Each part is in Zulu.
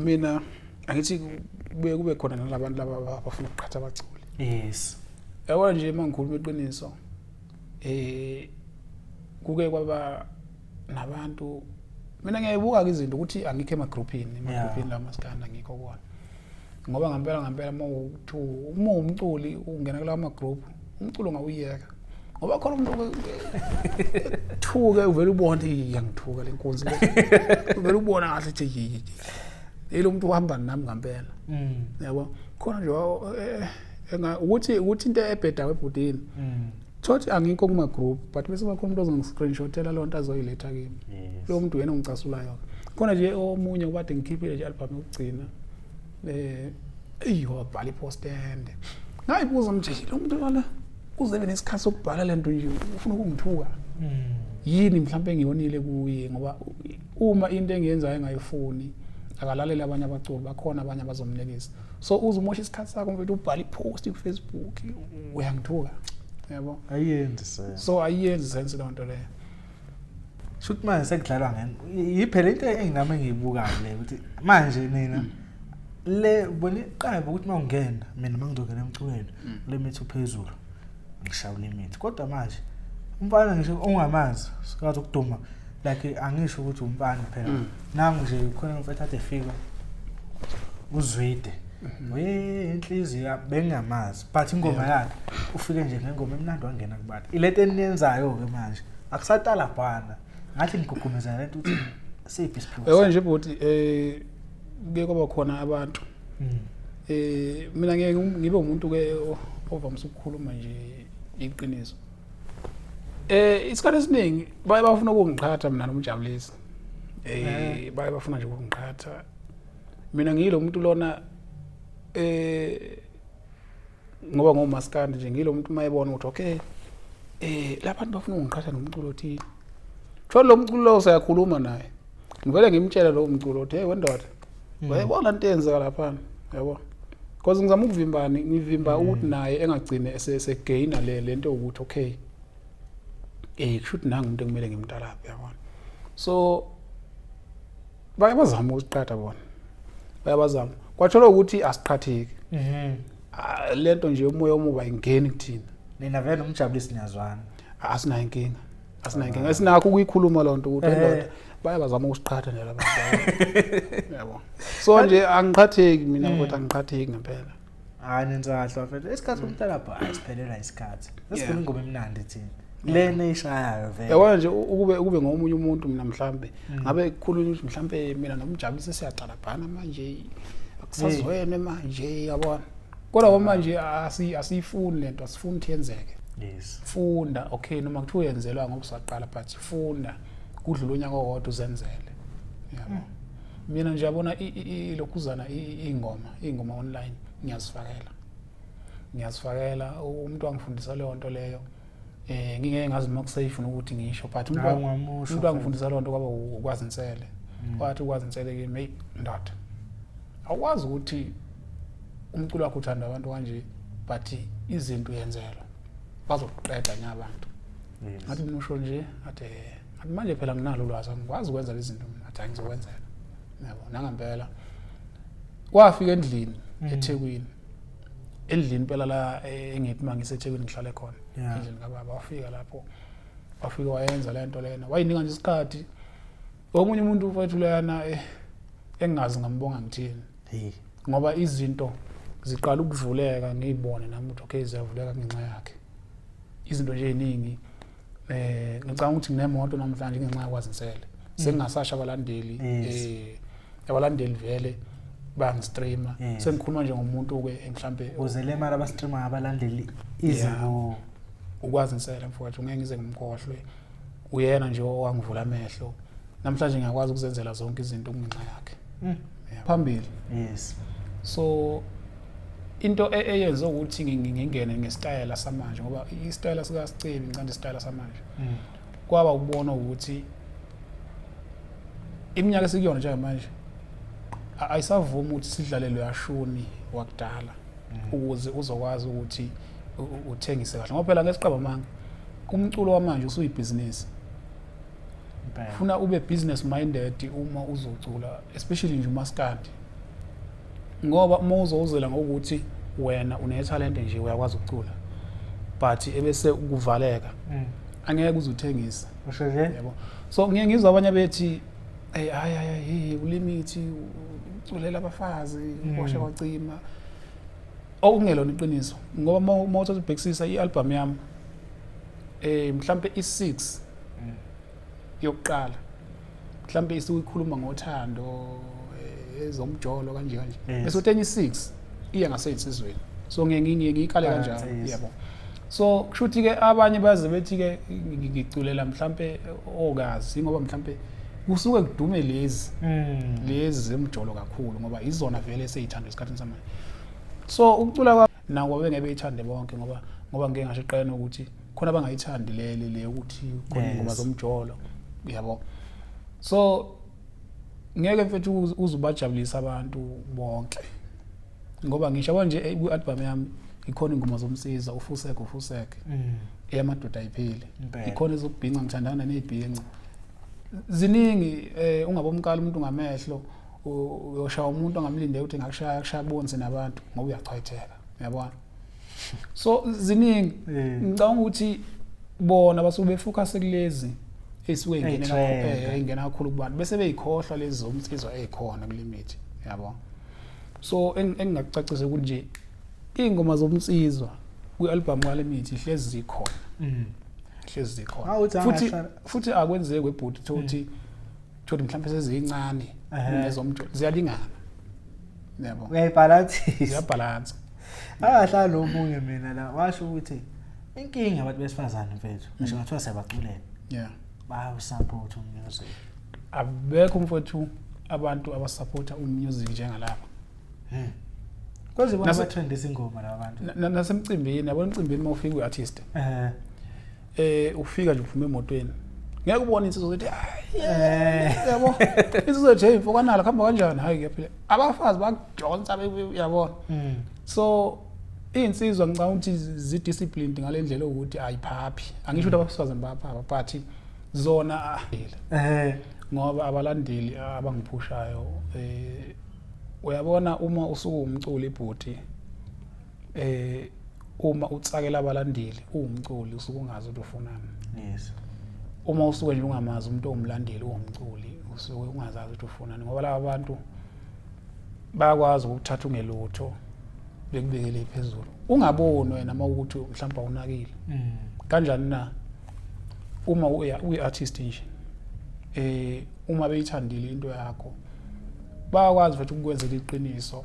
mina angithi kube khona nalabantu laba abafuna ukuqhatha abaculi. Yes. Yabona nje mangikhuluma iqiniso kuke kwaba nabantu mina ngiyayibuka izinto ukuthi angikho emagroupini lamaskanda ngikho kona. Ngoba ngempela uma umculi ungena kula ma-group umculo ngawuyeka. Ngoba khona umuntu thuke uvela ubona iyangithuka lenkonzi le. Uvela ubona kahle ukuthi yilo umuntu uhamba nami ngempela. Yabo khona nje ukuthi into ebheda webhudini. Thothi angikho kuma group but bese bakhona umuntu ozongi-screenshotela lonto azoyiletha kimi. Lo muntu yena ongicasulayo. Khona nje omunye ubade ngikhiphile nje album yokugcina. Wabhala ipost ende. Ngayibuza manje lo muntu wala uzebe nesikhathi sokubhala lento nje ufuna ukungithuka. Yini mhlawumbe ngiyonile kuye ngoba uma into engiyenzayo engayifuni akalalela abanye abaculi bakhona abanye abazomlekisa. So uzumosha isikhathi sakho mfethu ubhala ipost ku Facebook uyangithuka. Yabo Ayenzi sense. So ayenzi sense lonto leyo. Shoot manje sekudlalwa ngene. Yiphela into engingame ngiyibukayo le ukuthi manje nina le bona iqaba ukuthi mawungena mina mangizongena emculweni limit uphezulu ngishaya limit kodwa manje umfana ngisho ongamazi sikathi ukuduma like angisho ukuthi umfana phela nangu nje khona mfethu ade fika uzwide inhliziyo bengamazi but ingoma yakhe ufike nje ngengoma emnandi wangena kubantu ilento eniyenzayo ke manje akusatala bhana ngathi ngigugumeza lento ukuthi siphi isiphiwo yebo nje but kuke kwaba khona abantu mina ngeke ngibe umuntu ke ovamisa ukukhuluma nje iqiniso isikhathi esiningi baye bafuna ukungiqhatha mina nomjabulisi baye bafuna nje ukungiqhatha mina ngiyilo muntu lona ngoba ngomaskandi nje ngiyilo muntu mayebona ukuthi okay labantu bafuna ukungiqhatha nomculo othini tho lo mculo lo usayakhuluma naye ngivele ngimtshela lo mculo uthi hey wendoda wayibona into eyenzeka lapha yabo because ngizama ukuvimbani ngivimba ukuthi naye engagcine esegaina lento ukuthi okay kushuthi nangu umuntu ekumele ngimtalaphe yabona so bayabazama ukuqhatha bona bayabazama kwathola ukuthi asiqhatheki lento nje umoya omuba ingeni kuthina nina vele umjabulisi niyazwana asinayo inkinga esinakho ukuyikhuluma lonto ukuthi endoda bayabazama ukusiqhatha nje labantu yabo so nje angiqhatheki mina kodwa angiqhatheki ngempela nenza kahle mfethu isikhathi somntalapha asiphelela isikhathi lesifuna ingoma emnandi thina lena eshayayo vele yabona nje ukube ngomunye umuntu mina mhlambe ngabe kukhulunywa ukuthi mhlambe mina nomjabulisi siyaqalabhana manje akusazwene manje yabona kodwa manje asifuni lento asifuni ukuthi yenzeke yes funda okay noma kuthiwa yenzelwa ngoba usaqala but funda kudlula unyaka owodwa uzenzele yabo mina nje yabona ilokhuzana ingoma online ngiyazifakela umuntu wangifundisa leyo nto leyo ngingeke ngazi noma kusafe ukuthi ngisho but umuntu wangifundisa leyo nto kwaba ukwazi insele wathi ukwazi insele kimi hey ndoda awukwazi ukuthi umculo wakho uthanda abantu kanje but izinto yenzelwa bazoqeda nyabantu ngathi mina usho nje athi manje phela nginalo ulwazi angikwazi ukwenza lezi zinto mina athi ngizokwenzela yabo nangempela wafika endlini eThekwini endlini phela la engithi mangise eThekwini ngihlale khona endlini kababa wafika lapho wafika wayenza lento lena wayinika nje isikhathi omunye umuntu ufethu lana engazi ngambonga ngithini ngoba izinto ziqala ukuvuleka ngiyibone nami ukuthi okay ziyavuleka ngenxa yakhe izinto nje eziningi ngicabanga ukuthi nginemoto namhlanje ngenxa yakwazi insele sengingasasha abalandeli abalandeli vele bangistreama sengikhuluma nje ngomuntu ke mhlambe uzele mara abastreama abalandeli izinto ukwazi insele mfowethu ngeke ngize ngimkhohlwe uyena nje owangivula amehlo namhlanje ngiyakwazi ukuzenzela zonke izinto kungenxa yakhe phambili yes so into eyenza ukuthi ngingene ngesitayela samanje ngoba isitayela sika Sicebi ngicanda isitayela samanje kwaba ukubona ukuthi iminyaka esikuyona njengamanje ayisavuma ukuthi sidlalelwe yashuni wakudala ukuze uzokwazi ukuthi uthengise kahle ngoba phela ngesiqaba manga umculo wamanje usuyibhizinisi ufuna ube business minded uma uzocula especially nje umaskandi ngoba uma uzowuzela ngokuthi wena une-talent nje uyakwazi ukucula but ebese ukuvaleka angeke uzuthengisa yabo. So ngeke ngizwe abanye bethi hayi ulimithi uculela abafazi kwashe kwacima okungelona iqiniso ngoba uma uthatha ubhekisisa i-album yami mhlambe i6 yokuqala mhlambe isikhuluma ngothando ezomjolo kanje bese uthenye i6 iya ngasey'nsizweni so ngiyikale kanjalo yabo. So kushuthi ke abanye baze bethi ke ngiculela mhlambe okazi ngoba mhlambe kusuke kudume lezi zemjolo kakhulu ngoba izona vele eseyithanda isikhathini samanje. So ukucula kwa nawo bengeke beyithande bonke ngoba ngeke ngasho iqena ukuthi khona abangayithandi le ukuthi khona ingoma zomjolo yabo. So ngeke mfethu uzubajabulisa abantu bonke ngoba ngisho manje ku-album yami ikhona ingoma zomsiza ufuseke eyamadoda ayiphile ikhona ezokubhinca ngithandana nezibhinca ziningi ungabomkala umuntu ngamehlo uyoshaya umuntu ongamlindele ukuthi ngakushaya bonse nabantu ngoba uyachwayitheka uyabona. So ziningi ngicabanga ukuthi bona basuke befocus kulezi esuke ingena kakhulu kubantu bese beyikhohlwa lezi zomsizwa ezikhona kulimit yabo. So engingakucacisa ukuthi nje ingoma zomsizwa kwi-album yaLimit ihlezi zikhona ihlezi zikhona futhi akwenzeki webhuti thothi mhlawumbe sezincane nezomjolo ziyalingana yabo uyayibalance ziyabalance. Akahlala lomunye mina la washo ukuthi inkinga abantu besifazane mfethu ngisho ngathiwa siyabaculela bayawusupport umusic abekho mfethu abantu abasupporta umusic njengalapha kwaze bona batrend isingoma la bantu nasemcimbini yabona emcimbini mawufika uartist ufika nje uphume emotweni ngeke ubone insizwa ukuthi yabo insizwa nje imfokanala khamba kanjani hayi kuyaphila abafazi bakujonsa yabona. So insizwa ngicabanga ukuthi zidisciplined ngalendlela ukuthi ayiphaphi angisho ukuthi abasifazane bayaphapha but zona ngoba abalandeli abangiphushayo uyabona uma usuku umculi ibhuti uma utsakela abalandeli uwumculi usuke ungazi ukuthi ufunani. Yes. Uma usuke nje ungamazi umuntu omlandeli uwumculi usuke ungazazi ukuthi ufunani ngoba laba bantu bayakwazi ukuthatha ungelutho bekubekele phezulu ungaboni wena mawukuthi mhlawumbe unakile kanjani na uma uyi-artist nje uma beyithandile into yakho bayakwazi futhi ukukwenzela iqiniso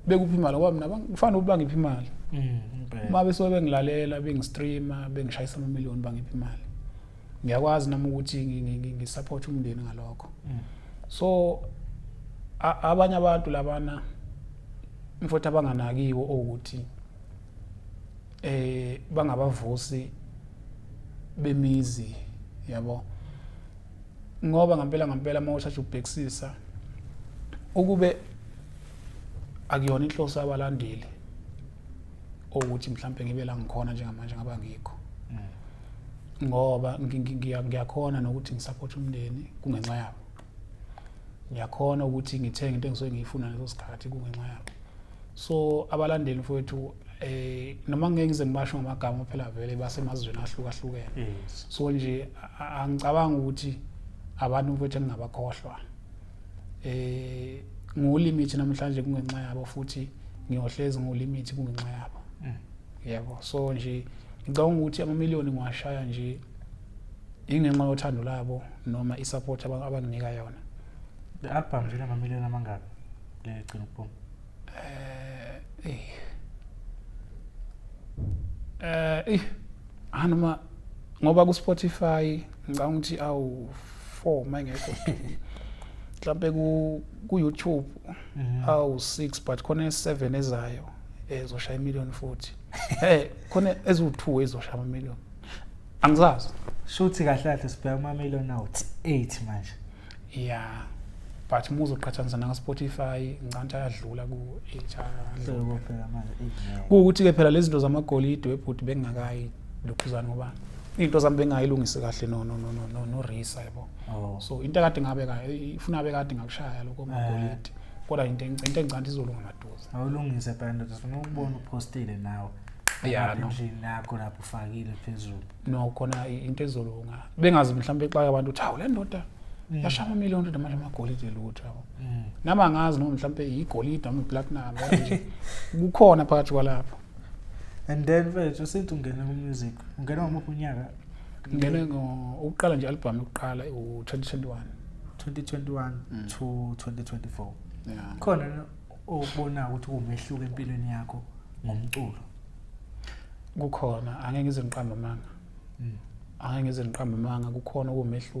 bekuphi imali ngoba mina kufanele ukuthi bangiphi imali uma besuke bengilalela bengistreama bengishayisa ama-million bangiphi imali ngiyakwazi nami ukuthi ngisupport umndeni ngalokho. So abanye abantu labana mfowethu abanganakiwo ukuthi bangabavusi bemizi yabo ngoba ngempela mawuthatha ubhekisisa ukube akuyona inhloso yabalandeli ukuthi mhlambe ngibe la ngikhona njengamanje ngaba ngikho ngoba ngiyakhona nokuthi ngisupport umndeni kungenxa yabo ngiyakhona ukuthi ngithenge into engisuke ngiyifuna leso sikhathi kungenxa yabo. So abalandeli mfowethu noma ngeke ngize ngibasho ngamagama phela vele basemazweni ahlukahlukene. So nje angicabanga ukuthi abantu mfowethu engingabakhohlwa nguLimit namhlanje kungenxa yabo futhi ngiyohlezi nguLimit kungenxa yabo yebo. So nje ngicabanga ukuthi ama-million ngiwashaya nje ingenxa yothando labo noma isupport abanginika yona. The album nje ama-million amangaki legcina ukuphuma anoma ngoba ku Spotify ngicabanga ukuthi awu 4 mangekho mhlambe ku YouTube awu 6 but khona 7 ezayo ezoshaya million futhi khona ezu2 ezoshaya ama-million angizazi shuthi kahle kahle sibheka ama-million now 8 manje but muzo uqhathanisa na Spotify ngicantshi ayadlula ku 8 phela manje ukuthi ke phela lezi zinto zamagolide webhuti bengingakayi lokhuzana ngoba into zami bengayilungise kahle no Risa yabo. So into kade ngabe ifuna abe kade ngakushaya lokho amagolide kodwa into engicanda izolunga maduze. Awulungise phela sifuna ukubona upostile nawe. Yeah, no. Nje nakho lapho ufakile phezulu. No khona into ezolunga. Bengazi mhlawumbe xa abantu uthi hawu le ndoda yashaya amamiliyoni manje amagolide lutho yabo. Nama ngazi noma mhlawumbe igolide noma iplatinum nje. Kukhona phakathi kwalapho. And then mfethu sithi ungena ku music. Ungena ngomuphi unyaka? Ngene ukuqala nje album yokuqala u2021. 2021 to 2024. Yeah. Khona obona ukuthi kumehluko empilweni yakho ngomculo. Kukhona angeke ngize ngiqambe amanga. Angeke ngize ngiqambe amanga kukhona kumehluko.